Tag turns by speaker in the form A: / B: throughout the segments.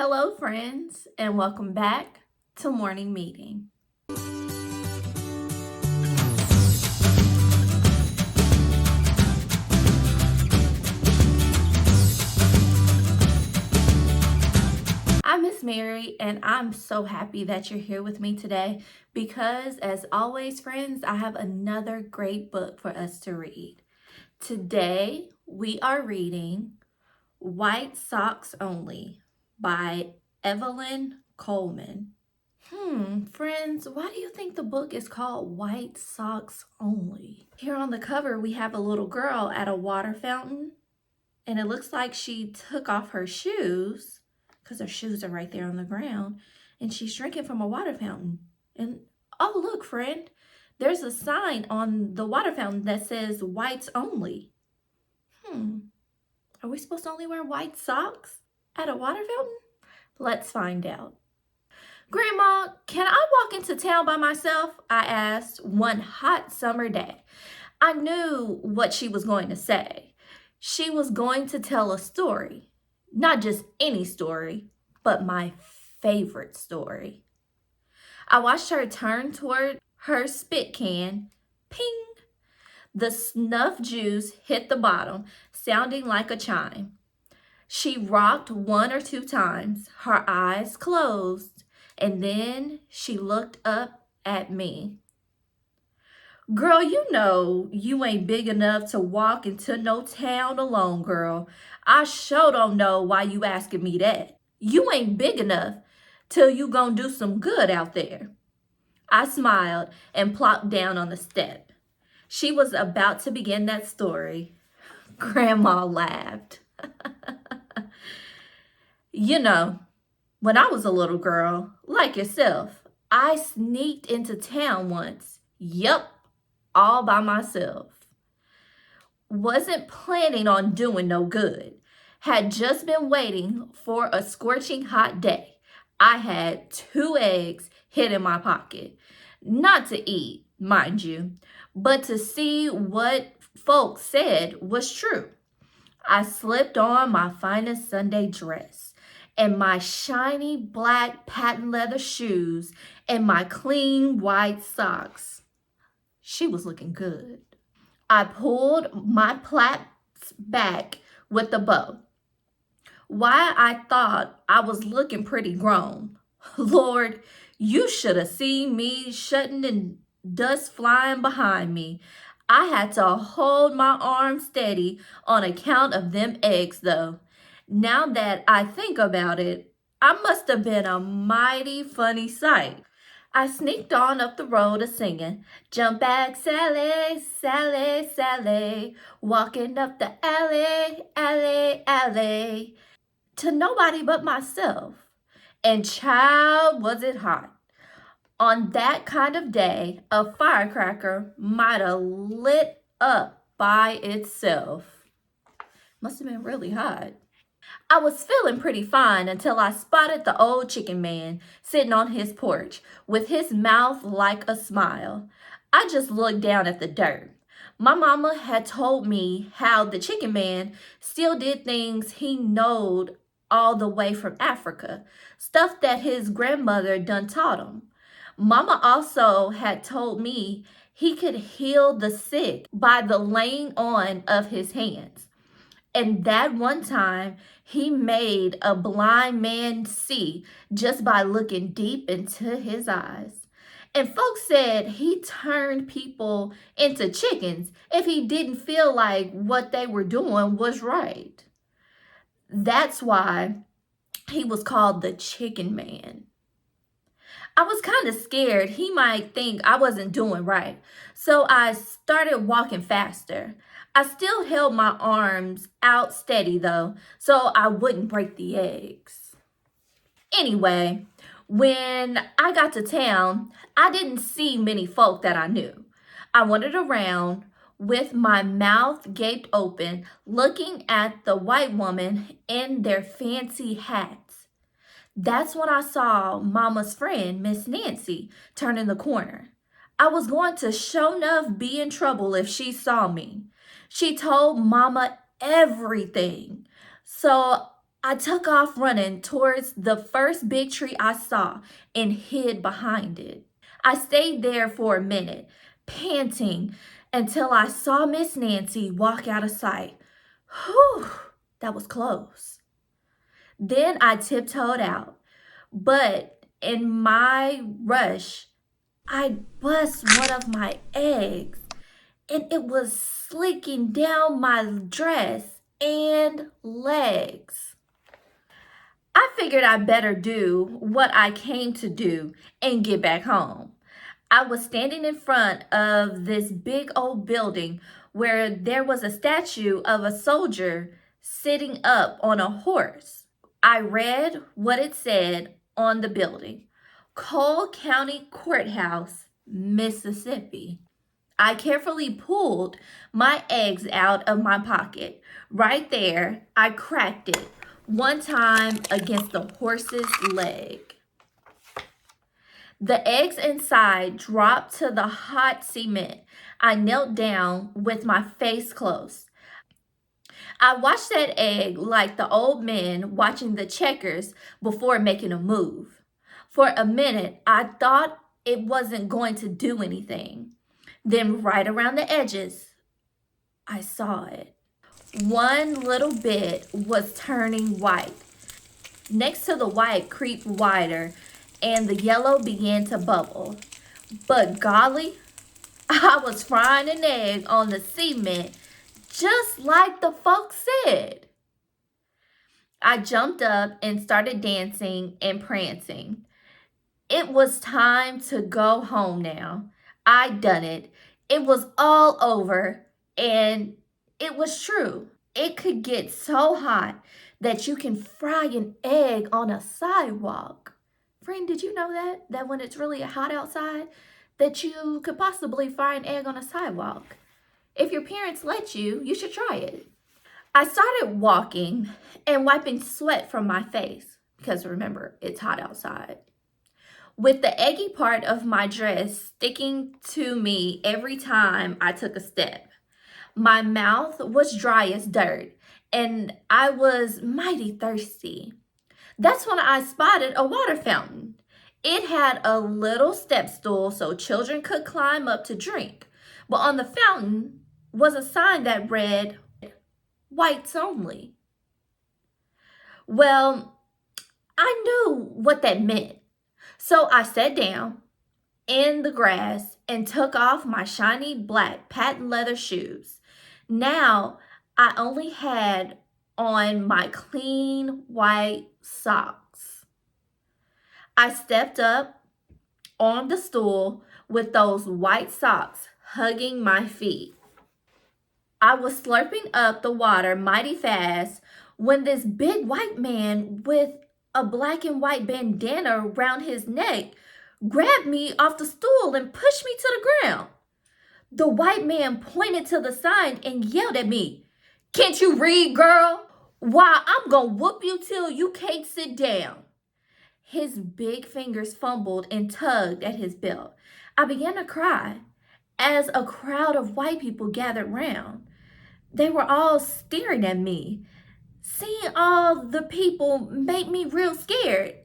A: Hello, friends, and welcome back to Morning Meeting. I'm Miss Mary, and I'm so happy that you're here with me today because, as always, friends, I have another great book for us to read. Today, we are reading White Socks Only by Evelyn Coleman. Friends, why do you think the book is called White Socks Only? Here on the cover, we have a little girl at a water fountain, and it looks like she took off her shoes because her shoes are right there on the ground, and she's drinking from a water fountain. And oh, look, friend, there's a sign on the water fountain that says whites only. Are we supposed to only wear white socks at a water fountain? Let's find out. Grandma, can I walk into town by myself? I asked one hot summer day. I knew what she was going to say. She was going to tell a story. Not just any story, but my favorite story. I watched her turn toward her spit can. Ping! The snuff juice hit the bottom, sounding like a chime. She rocked one or two times, her eyes closed, and then she looked up at me. Girl, you know you ain't big enough to walk into no town alone, girl. I sure don't know why you asking me that. You ain't big enough till you gonna do some good out there. I smiled and plopped down on the step. She was about to begin that story. Grandma laughed. You know, when I was a little girl, like yourself, I sneaked into town once. Yup, all by myself. Wasn't planning on doing no good. Had just been waiting for a scorching hot day. I had 2 eggs hid in my pocket. Not to eat, mind you, but to see what folks said was true. I slipped on my finest Sunday dress and my shiny black patent leather shoes and my clean white socks. She was looking good. I pulled my plaits back with a bow. Why, I thought I was looking pretty grown. Lord, you should have seen me shutting and dust flying behind me. I had to hold my arm steady on account of them eggs, though. Now that I think about it, I must have been a mighty funny sight. I sneaked on up the road a-singing, jump back, Sally, Sally, Sally, walking up the alley, alley, alley, to nobody but myself. And child, was it hot. On that kind of day, a firecracker might have lit up by itself. Must have been really hot. I was feeling pretty fine until I spotted the old chicken man sitting on his porch with his mouth like a smile. I just looked down at the dirt. My mama had told me how the chicken man still did things he knowed all the way from Africa, stuff that his grandmother done taught him. Mama also had told me he could heal the sick by the laying on of his hands. And that one time, he made a blind man see just by looking deep into his eyes. And folks said he turned people into chickens if he didn't feel like what they were doing was right. That's why he was called the Chicken Man. I was kind of scared he might think I wasn't doing right, so I started walking faster. I still held my arms out steady though, so I wouldn't break the eggs. Anyway, when I got to town, I didn't see many folk that I knew. I wandered around with my mouth gaped open, looking at the white woman in their fancy hats. That's when I saw Mama's friend, Miss Nancy, turning the corner. I was going to sure enough be in trouble if she saw me. She told Mama everything. So I took off running towards the first big tree I saw and hid behind it. I stayed there for a minute, panting, until I saw Miss Nancy walk out of sight. Whew, that was close. Then I tiptoed out, but in my rush, I bust one of my eggs and it was slicking down my dress and legs. I figured I'd better do what I came to do and get back home. I was standing in front of this big old building where there was a statue of a soldier sitting up on a horse. I read what it said on the building: Cole County Courthouse, Mississippi. I carefully pulled my eggs out of my pocket. Right there, I cracked it one time against the horse's leg. The eggs inside dropped to the hot cement. I knelt down with my face close. I watched that egg like the old men watching the checkers before making a move. For a minute, I thought it wasn't going to do anything. Then, right around the edges, I saw it. One little bit was turning white. Next to the white creeped wider, and the yellow began to bubble. But golly, I was frying an egg on the cement, just like the folks said. I jumped up and started dancing and prancing. It was time to go home now. I'd done it. It was all over, and it was true. It could get so hot that you can fry an egg on a sidewalk. Friend, did you know that? That when it's really hot outside, that you could possibly fry an egg on a sidewalk. If your parents let you, you should try it. I started walking and wiping sweat from my face because remember, it's hot outside, with the eggy part of my dress sticking to me every time I took a step. My mouth was dry as dirt, and I was mighty thirsty. That's when I spotted a water fountain. It had a little step stool so children could climb up to drink, but on the fountain was a sign that read, "Whites only." Well, I knew what that meant. So I sat down in the grass and took off my shiny black patent leather shoes. Now I only had on my clean white socks. I stepped up on the stool with those white socks hugging my feet. I was slurping up the water mighty fast when this big white man with a black and white bandana around his neck grabbed me off the stool and pushed me to the ground. The white man pointed to the sign and yelled at me, "Can't you read, girl? Why, I'm gonna whoop you till you can't sit down." His big fingers fumbled and tugged at his belt. I began to cry as a crowd of white people gathered round. They were all staring at me. Seeing all the people made me real scared,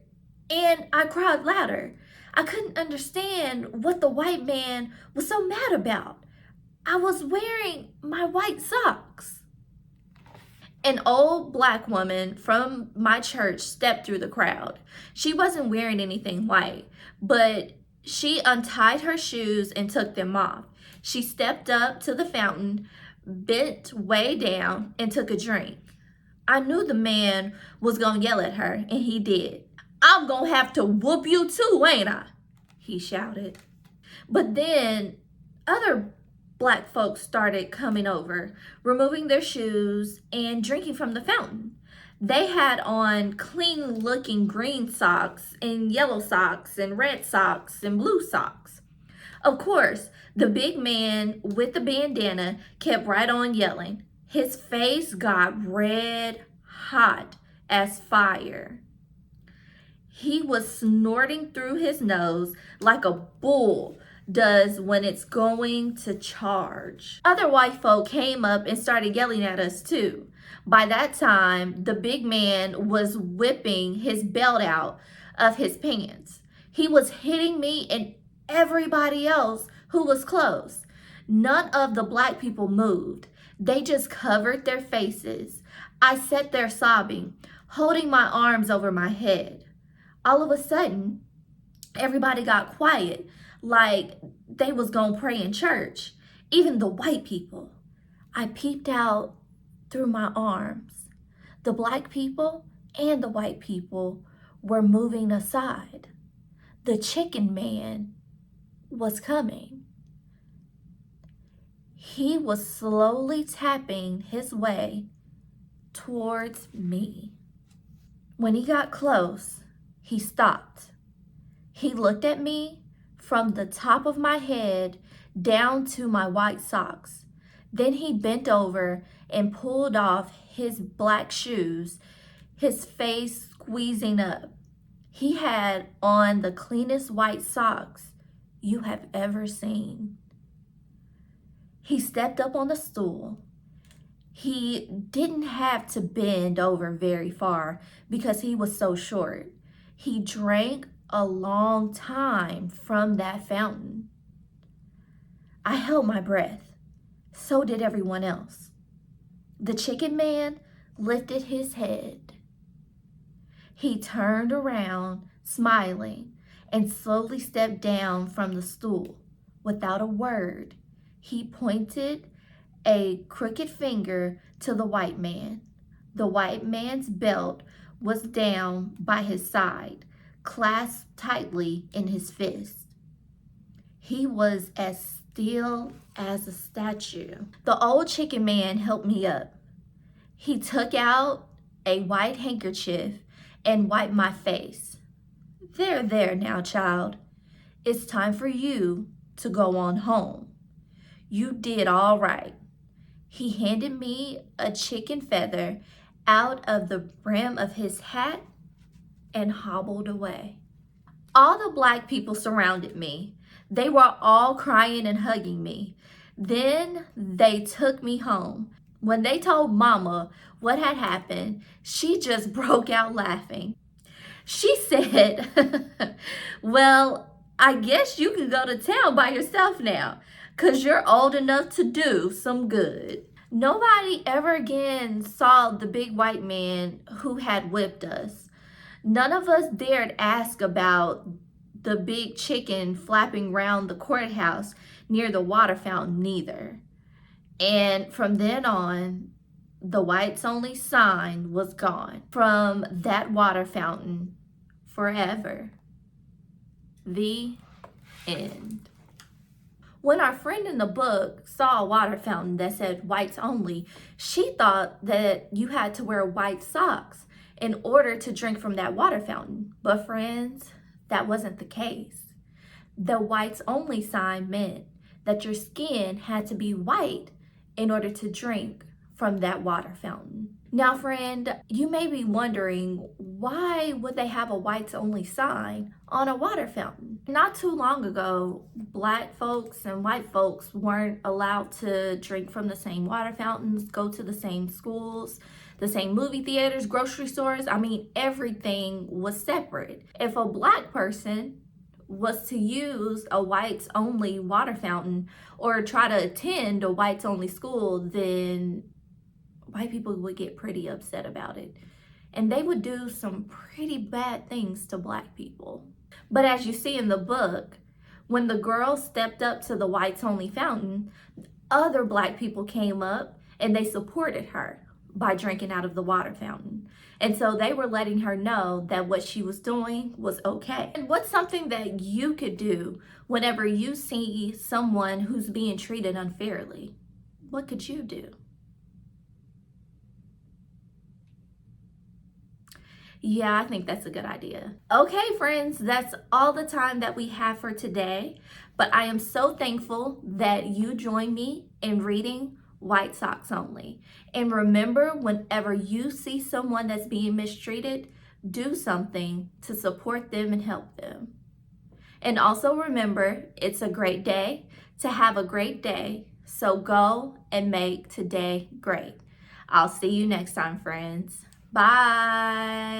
A: and I cried louder. I couldn't understand what the white man was so mad about. I was wearing my white socks. An old black woman from my church stepped through the crowd. She wasn't wearing anything white, but she untied her shoes and took them off. She stepped up to the fountain, bent way down, and took a drink. I knew the man was gonna yell at her, and he did. "I'm gonna have to whoop you too, ain't I?" he shouted. But then other black folks started coming over, removing their shoes and drinking from the fountain. They had on clean looking green socks and yellow socks and red socks and blue socks. Of course, the big man with the bandana kept right on yelling. His face got red hot as fire. He was snorting through his nose like a bull does when it's going to charge. Other white folk came up and started yelling at us too. By that time, the big man was whipping his belt out of his pants. He was hitting me and everybody else who was close. None of the black people moved. They just covered their faces. I sat there sobbing, holding my arms over my head. All of a sudden, everybody got quiet, like they was gonna pray in church. Even the white people. I peeped out through my arms. The black people and the white people were moving aside. The chicken man was coming. He was slowly tapping his way towards me. When he got close, he stopped. He looked at me from the top of my head down to my white socks. Then he bent over and pulled off his black shoes, his face squeezing up. He had on the cleanest white socks you have ever seen. He stepped up on the stool. He didn't have to bend over very far because he was so short. He drank a long time from that fountain. I held my breath. So did everyone else. The chicken man lifted his head. He turned around, smiling, and slowly stepped down from the stool. Without a word, he pointed a crooked finger to the white man. The white man's belt was down by his side, clasped tightly in his fist. He was as still as a statue. The old chicken man helped me up. He took out a white handkerchief and wiped my face. There now, child. It's time for you to go on home. You did all right. He handed me a chicken feather out of the brim of his hat and hobbled away. All the black people surrounded me. They were all crying and hugging me. Then they took me home. When they told Mama what had happened, she just broke out laughing. She said, well, I guess you can go to town by yourself now, 'cause you're old enough to do some good. Nobody ever again saw the big white man who had whipped us. None of us dared ask about the big chicken flapping round the courthouse near the water fountain neither. And from then on, the whites only sign was gone from that water fountain forever. The end. When our friend in the book saw a water fountain that said whites only, she thought that you had to wear white socks in order to drink from that water fountain. But friends, that wasn't the case. The whites only sign meant that your skin had to be white in order to drink from that water fountain. Now, friend, you may be wondering, why would they have a whites only sign on a water fountain? Not too long ago, black folks and white folks weren't allowed to drink from the same water fountains, go to the same schools, the same movie theaters, grocery stores. I mean, everything was separate. If a black person was to use a whites only water fountain or try to attend a whites only school, then white people would get pretty upset about it. And they would do some pretty bad things to black people. But as you see in the book, when the girl stepped up to the whites only fountain, other black people came up and they supported her by drinking out of the water fountain. And so they were letting her know that what she was doing was okay. And what's something that you could do whenever you see someone who's being treated unfairly? What could you do? Yeah, I think that's a good idea. Okay, friends, that's all the time that we have for today. But I am so thankful that you joined me in reading White Socks Only. And remember, whenever you see someone that's being mistreated, do something to support them and help them. And also remember, it's a great day to have a great day. So go and make today great. I'll see you next time, friends. Bye.